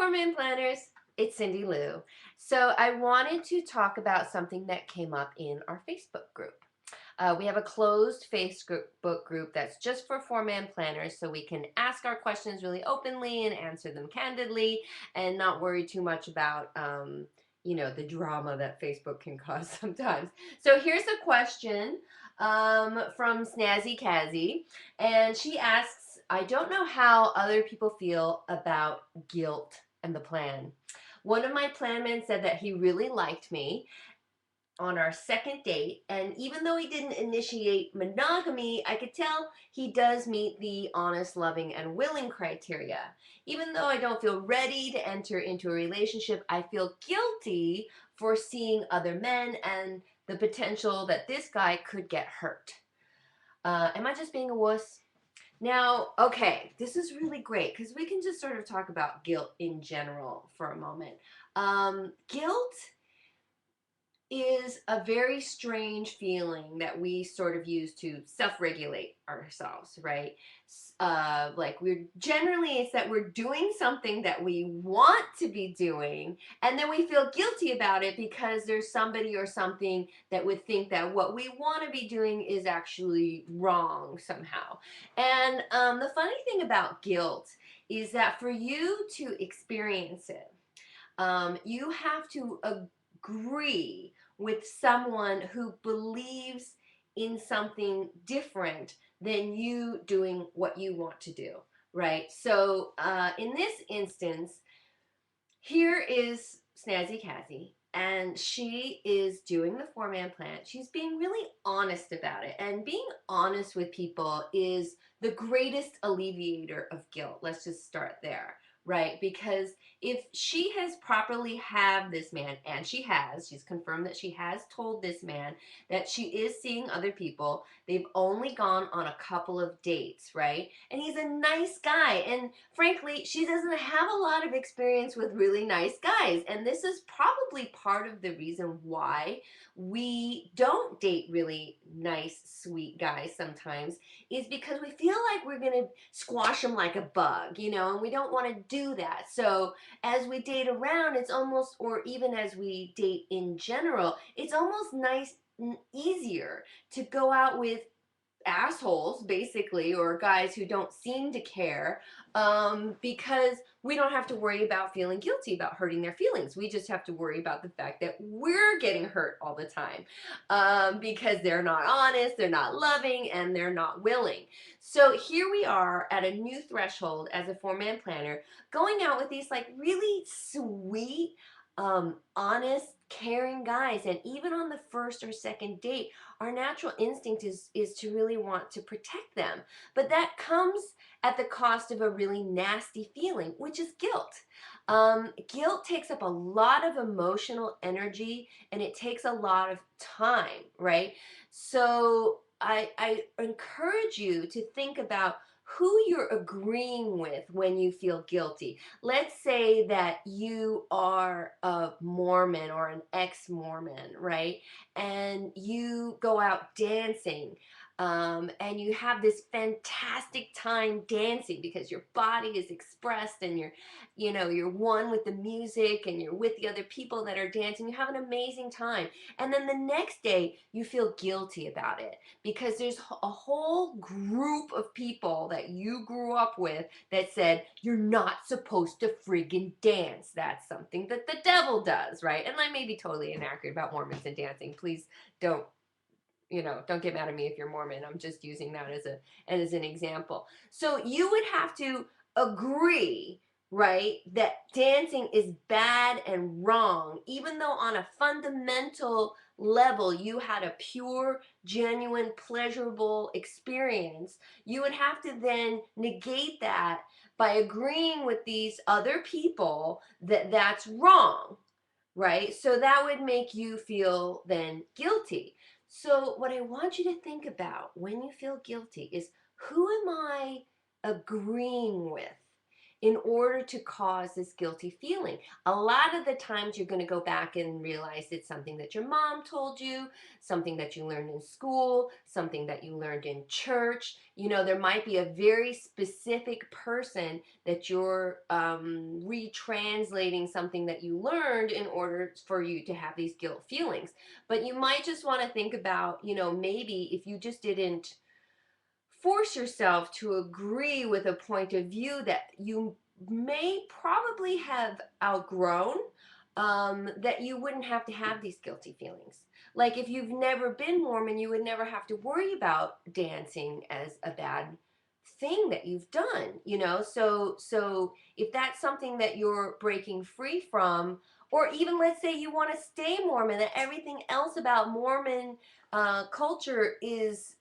Four Man Planners, it's Cindy Lou. So I wanted to talk about something that came up in our Facebook group. We have a closed Facebook group that's just for four-man planners, so we can ask our questions really openly and answer them candidly and not worry too much about, the drama that Facebook can cause sometimes. So here's a question from Snazzy Kazzy, and she asks, I don't know how other people feel about guilt and the plan. One of my plan men said that he really liked me on our second date, and even though he didn't initiate monogamy, I could tell he does meet the honest, loving, and willing criteria. Even though I don't feel ready to enter into a relationship, I feel guilty for seeing other men and the potential that this guy could get hurt. Am I just being a wuss? Now, okay, this is really great because we can just sort of talk about guilt in general for a moment. Guilt is a very strange feeling that we sort of use to self-regulate ourselves, right? Like we're generally, it's that we're doing something that we want to be doing, and then we feel guilty about it because there's somebody or something that would think that what we want to be doing is actually wrong somehow. And the funny thing about guilt is that for you to experience it, you have to agree with someone who believes in something different than you doing what you want to do, right? So in this instance, here is Snazzy Cassie, and she is doing the four-man plan. She's being really honest about it, and being honest with people is the greatest alleviator of guilt. Let's just start there, right? Because if she has properly had this man, and she's confirmed that she has told this man that she is seeing other people. They've only gone on a couple of dates, right? And he's a nice guy, and frankly, she doesn't have a lot of experience with really nice guys, and this is probably part of the reason why we don't date really nice, sweet guys sometimes, is because we feel like we're gonna squash them like a bug, and we don't want to do that. So as we date around, it's almost, or even as we date in general, it's almost nice and easier to go out with assholes, basically, or guys who don't seem to care, because we don't have to worry about feeling guilty about hurting their feelings. We just have to worry about the fact that we're getting hurt all the time, because they're not honest, they're not loving, and they're not willing. So here we are at a new threshold as a four-man planner, going out with these like really sweet, honest, caring guys, and even on the first or second date, our natural instinct is to really want to protect them. But that comes at the cost of a really nasty feeling, which is guilt. Guilt takes up a lot of emotional energy, and it takes a lot of time, right? So I encourage you to think about who you're agreeing with when you feel guilty. Let's say that you are a Mormon or an ex-Mormon, right? And you go out dancing, and you have this fantastic time dancing because your body is expressed, and you're one with the music, and you're with the other people that are dancing. You have an amazing time, and then the next day you feel guilty about it because there's a whole group of people that you grew up with that said you're not supposed to friggin' dance. That's something that the devil does, right? And I may be totally inaccurate about Mormons and dancing. Please don't don't get mad at me if you're Mormon. I'm just using that as an example. So you would have to agree, right, that dancing is bad and wrong, even though on a fundamental level you had a pure, genuine, pleasurable experience. You would have to then negate that by agreeing with these other people that that's wrong, right? So that would make you feel then guilty. So what I want you to think about when you feel guilty is, who am I agreeing with? in order to cause this guilty feeling. A lot of the times you're going to go back and realize it's something that your mom told you, something that you learned in school, something that you learned in church. You know, there might be a very specific person that you're retranslating something that you learned in order for you to have these guilt feelings. But you might just want to think about, you know, maybe if you just didn't force yourself to agree with a point of view that you may probably have outgrown, that you wouldn't have to have these guilty feelings. Like if you've never been Mormon, you would never have to worry about dancing as a bad thing that you've done, you know? So if that's something that you're breaking free from, or even let's say you want to stay Mormon, that everything else about Mormon culture is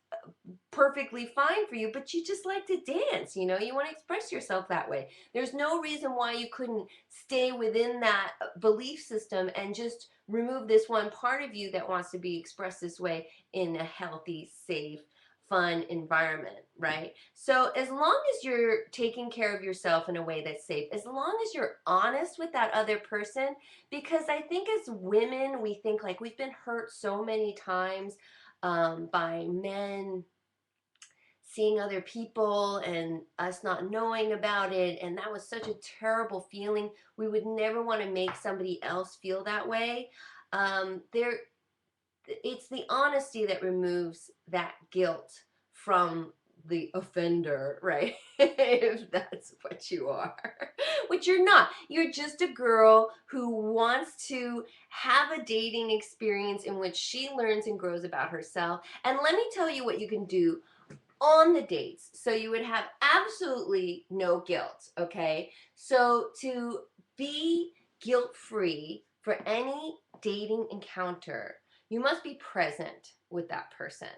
perfectly fine for you, but you just like to dance, you know, you want to express yourself that way. There's no reason why you couldn't stay within that belief system and just remove this one part of you that wants to be expressed this way in a healthy, safe, fun environment, right? So as long as you're taking care of yourself in a way that's safe, as long as you're honest with that other person, because I think as women, we think like we've been hurt so many times by men seeing other people and us not knowing about it, and that was such a terrible feeling. We would never want to make somebody else feel that way. There It's the honesty that removes that guilt from the offender, right? If that's what you are, which you're not. You're just a girl who wants to have a dating experience in which she learns and grows about herself. And let me tell you what you can do on the dates so you would have absolutely no guilt, okay? So to be guilt-free for any dating encounter, you must be present with that person.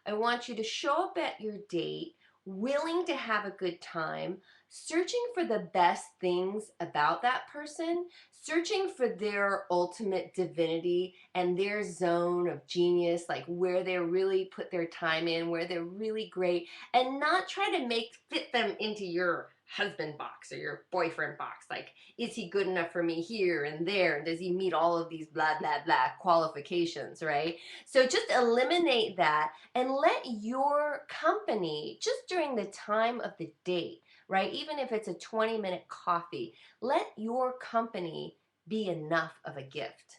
I want you to show up at your date willing to have a good time, searching for the best things about that person, searching for their ultimate divinity and their zone of genius, like where they really put their time in, where they're really great, and not try to fit them into your husband box or your boyfriend box. Like, is he good enough for me here and there? And does he meet all of these blah, blah, blah qualifications, right? So just eliminate that and let your company, just during the time of the date, right? Even if it's a 20-minute coffee, let your company be enough of a gift.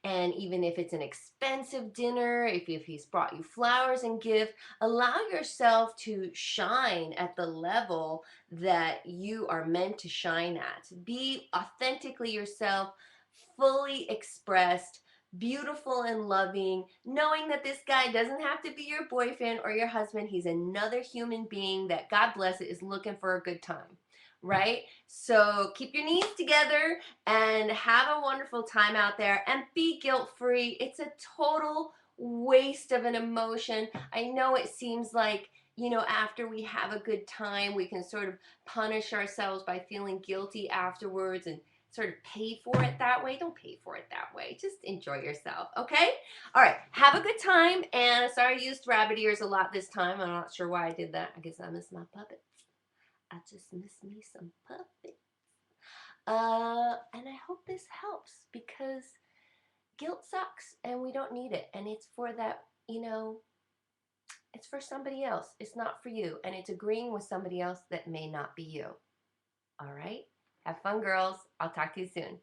And even if it's an expensive dinner, if he's brought you flowers and gift, allow yourself to shine at the level that you are meant to shine at. Be authentically yourself, fully expressed, beautiful and loving, knowing that this guy doesn't have to be your boyfriend or your husband. He's another human being that, God bless it, is looking for a good time, right? So keep your knees together and have a wonderful time out there and be guilt-free. It's a total waste of an emotion. I know it seems like, you know, after we have a good time, we can sort of punish ourselves by feeling guilty afterwards and sort of pay for it that way. Don't pay for it that way. Just enjoy yourself, okay? All right, have a good time. And sorry I used rabbit ears a lot this time. I'm not sure why I did that. I guess I miss my puppets. I just miss me some puppets. And I hope this helps because guilt sucks and we don't need it. And it's for that, you know, it's for somebody else. It's not for you. And it's agreeing with somebody else that may not be you. All right? Have fun, girls. I'll talk to you soon.